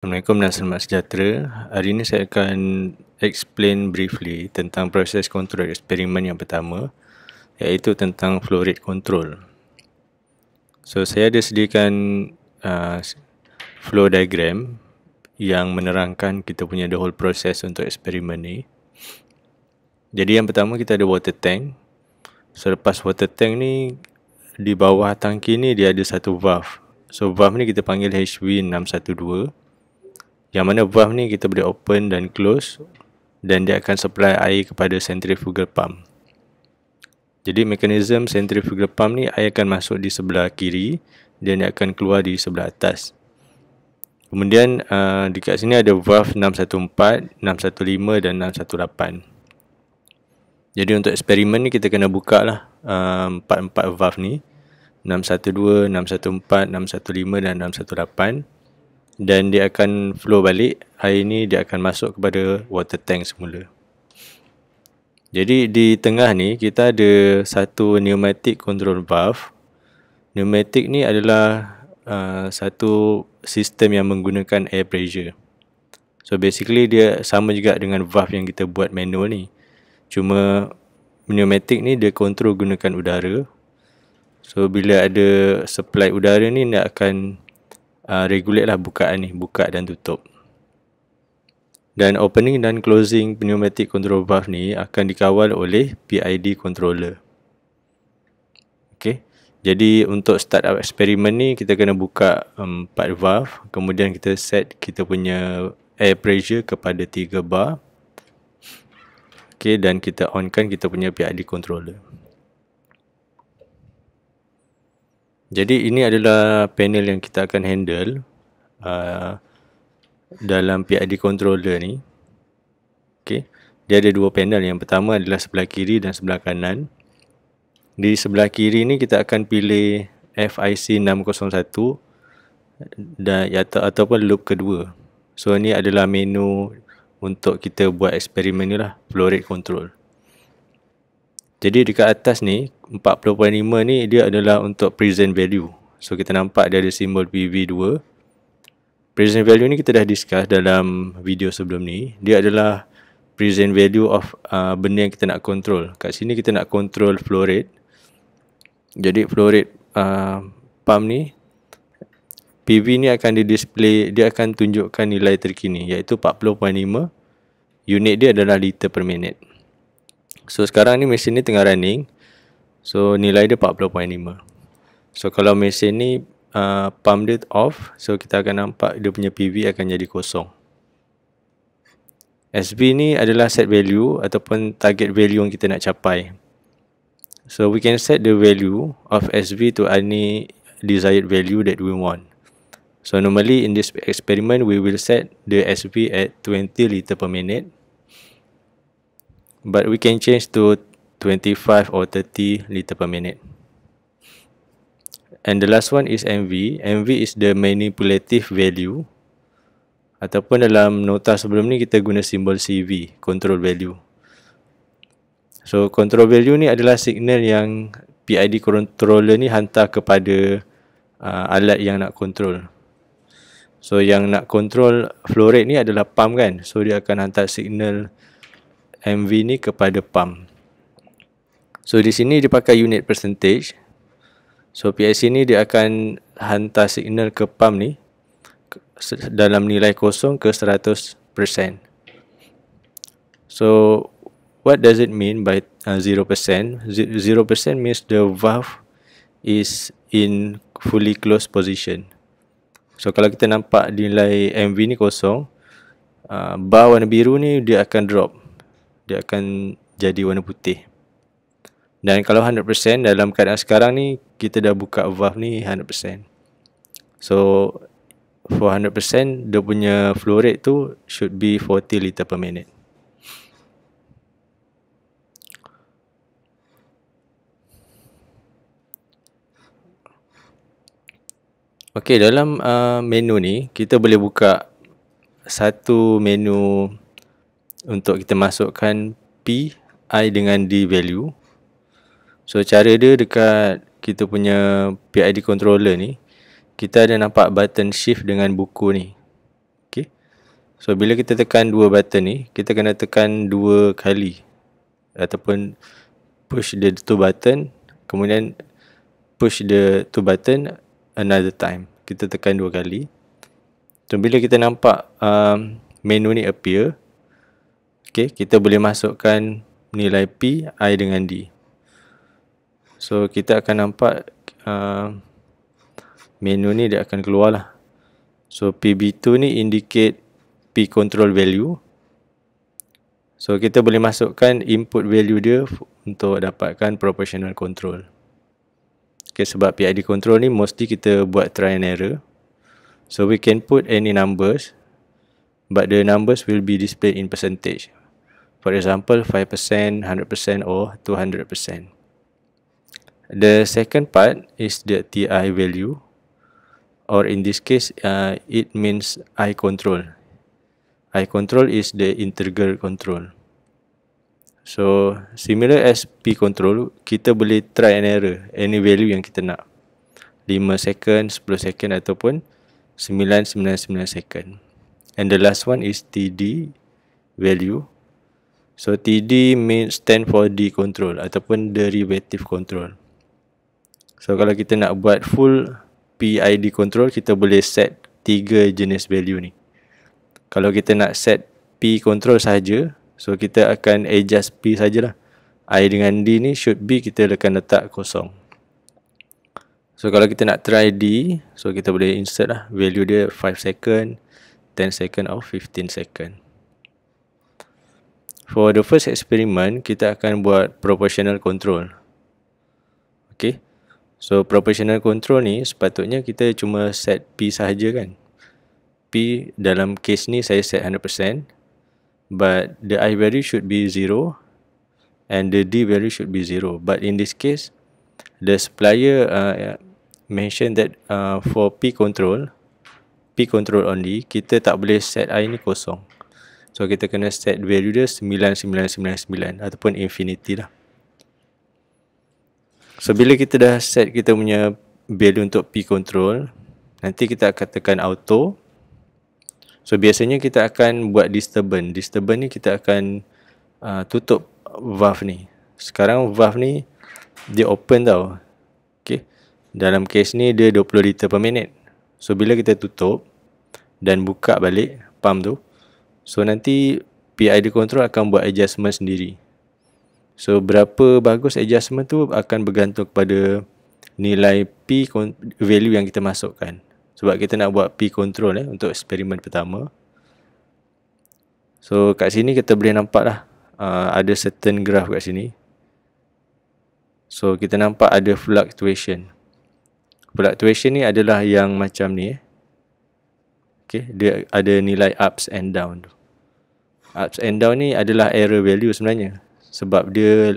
Assalamualaikum dan selamat sejahtera. Hari ini saya akan explain briefly tentang proses kontrol eksperimen yang pertama, iaitu tentang flow rate control. So, saya ada sediakan flow diagram yang menerangkan kita punya the whole process untuk eksperimen ni. Jadi yang pertama kita ada water tank. So, lepas water tank ni, di bawah tangki ni dia ada satu valve. So, valve ni kita panggil HV612. Yang mana valve ni kita boleh open dan close dan dia akan supply air kepada centrifugal pump. Jadi mekanisme centrifugal pump ni, air akan masuk di sebelah kiri dan dia akan keluar di sebelah atas. Kemudian dekat sini ada valve 614, 615 dan 618. Jadi untuk eksperimen ni kita kena buka lah empat valve ni, 612, 614, 615 dan 618. Dan dia akan flow balik, air ni dia akan masuk kepada water tank semula. Jadi di tengah ni kita ada satu pneumatic control valve. Pneumatic ni adalah satu sistem yang menggunakan air pressure. So basically dia sama juga dengan valve yang kita buat manual ni. Cuma pneumatic ni dia kontrol gunakan udara. So bila ada supply udara ni dia akan regulate lah bukaan ni, buka dan tutup. Dan opening dan closing pneumatic control valve ni akan dikawal oleh PID controller. Okay. Jadi untuk start up eksperimen ni kita kena buka 4 valve, kemudian kita set kita punya air pressure kepada 3 bar. Okay, dan kita onkan kita punya PID controller. Jadi ini adalah panel yang kita akan handle dalam PID controller ni. Okay. Dia ada dua panel. Yang pertama adalah sebelah kiri dan sebelah kanan. Di sebelah kiri ni kita akan pilih FIC 601 dan ataupun loop kedua. So ni adalah menu untuk kita buat eksperimen ni lah, flow rate control. Jadi dekat atas ni 40.5 ni dia adalah untuk present value. So kita nampak dia ada simbol PV2. Present value ni kita dah discuss dalam video sebelum ni. Dia adalah present value of benda yang kita nak control. Kat sini kita nak control flow rate. Jadi flow rate pump ni, PV ni akan di display, dia akan tunjukkan nilai terkini iaitu 40.5. Unit dia adalah liter per minit. So sekarang ni mesin ni tengah running. So nilai dia 40.5. So kalau mesin ni pump dia off, so kita akan nampak dia punya PV akan jadi kosong. SB ni adalah set value ataupun target value yang kita nak capai. So we can set the value of SB to any desired value that we want. So normally in this experiment we will set the SB at 20 liter per minute. But we can change to 25 or 30 liter per minute. And the last one is MV. MV is the manipulative value. Ataupun dalam nota sebelum ni kita guna simbol CV, control value. So control value ni adalah signal yang PID controller ni hantar kepada alat yang nak control. So yang nak control flow rate ni adalah pump kan. So dia akan hantar signal MV ni kepada pump. So di sini dia pakai unit percentage. So PIC ni dia akan hantar signal ke pump ni dalam nilai kosong ke 100%. So what does it mean by 0%? 0% means the valve is in fully closed position. So kalau kita nampak nilai MV ni kosong, bar warna biru ni dia akan drop. Dia akan jadi warna putih. Dan kalau 100% dalam keadaan sekarang ni kita dah buka valve ni 100%. So for 100% dia punya flow rate tu should be 40 liter per minute. Okey, dalam menu ni kita boleh buka satu menu untuk kita masukkan P, I dengan D value. So cara dia dekat kita punya PID controller ni, kita ada nampak button shift dengan buku ni. So bila kita tekan dua button ni, kita kena tekan 2 kali ataupun push the two button, kemudian push the two button another time. Kita tekan 2 kali. So bila kita nampak menu ni appear, okay, kita boleh masukkan nilai P, I dengan D. So kita akan nampak menu ni dia akan keluar lah. So PB2 ni indicate P control value. So kita boleh masukkan input value dia untuk dapatkan proportional control. Okay, sebab PID control ni mostly kita buat try and error. So we can put any numbers, but the numbers will be displayed in percentage. For example, 5%, 100% or 200%. The second part is the TI value, or in this case, it means I control. I control is the integral control. So similar as P control, kita boleh try and error any value yang kita nak. 5 second, 10 second ataupun 999 second. And the last one is TD value. So TD means stand for D control ataupun derivative control. So kalau kita nak buat full PID control, kita boleh set 3 jenis value ni. Kalau kita nak set P control saja, so kita akan adjust P sajalah. I dengan D ni should be kita akan letak kosong. So kalau kita nak try D, so kita boleh insert lah value dia 5 second, 10 second or 15 second. For the first experiment, kita akan buat proportional control. Okay. So proportional control ni sepatutnya kita cuma set P sahaja kan. P dalam case ni saya set 100%, but the I value should be 0 and the D value should be 0. But in this case, the supplier mentioned that for P control only, kita tak boleh set I ni kosong. So kita kena set value dia 9999 ataupun infinity lah. So bila kita dah set kita punya value untuk P control, nanti kita akan tekan auto. So biasanya kita akan buat disturbance. Disturbance ni kita akan tutup valve ni. Sekarang valve ni dia open tau. Okay. Dalam case ni dia 20 liter per minit. So bila kita tutup dan buka balik pump tu, so nanti PID control akan buat adjustment sendiri. So berapa bagus adjustment tu akan bergantung kepada nilai P value yang kita masukkan. Sebab kita nak buat P control untuk eksperimen pertama. So kat sini kita boleh nampak lah ada certain graph kat sini. So kita nampak ada fluctuation. Fluctuation ni adalah yang macam ni. Okay, dia ada nilai ups and down. Ups and down ni adalah error value sebenarnya. Sebab dia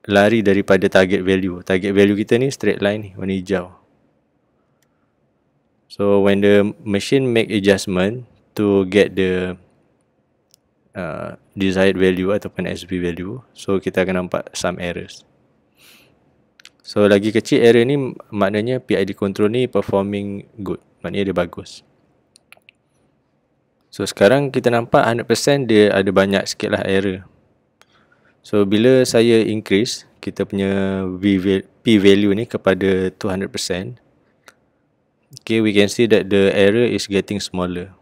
lari daripada target value. Target value kita ni straight line ni, warna hijau. So when the machine make adjustment to get the desired value ataupun SB value, so kita akan nampak some errors. So lagi kecil error ni maknanya PID control ni performing good, maknanya dia bagus. So sekarang kita nampak 100% dia ada banyak sikit lah error. So bila saya increase kita punya P value ni kepada 200%, okay, we can see that the error is getting smaller.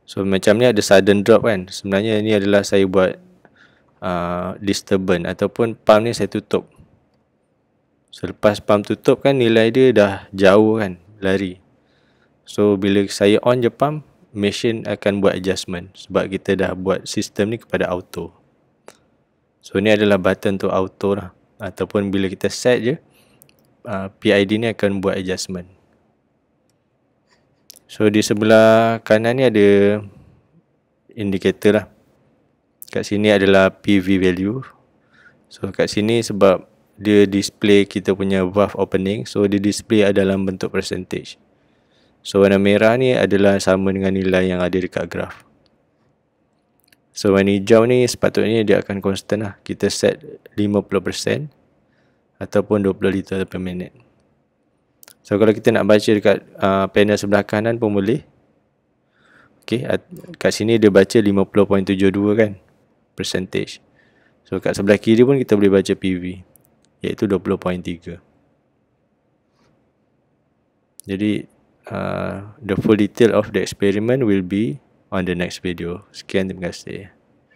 So macam ni ada sudden drop kan. Sebenarnya ni adalah saya buat disturbance ataupun pump ni saya tutup. So lepas pump tutup kan nilai dia dah jauh kan, lari. So bila saya on je pump, machine akan buat adjustment sebab kita dah buat sistem ni kepada auto. So ni adalah button untuk auto lah. Ataupun bila kita set je, PID ni akan buat adjustment. So di sebelah kanan ni ada indikator lah. Kat sini adalah PV value. So kat sini sebab dia display kita punya valve opening, so dia display dalam bentuk percentage. So warna merah ni adalah sama dengan nilai yang ada dekat graf. So warna hijau ni sepatutnya dia akan constant lah. Kita set 50% ataupun 20 liter per minit. So kalau kita nak baca dekat panel sebelah kanan pun boleh. Okay, kat sini dia baca 50.72 kan, percentage. So kat sebelah kiri pun kita boleh baca PV, iaitu 20.3. Jadi the full detail of the experiment will be on the next video. Sekian, terima kasih.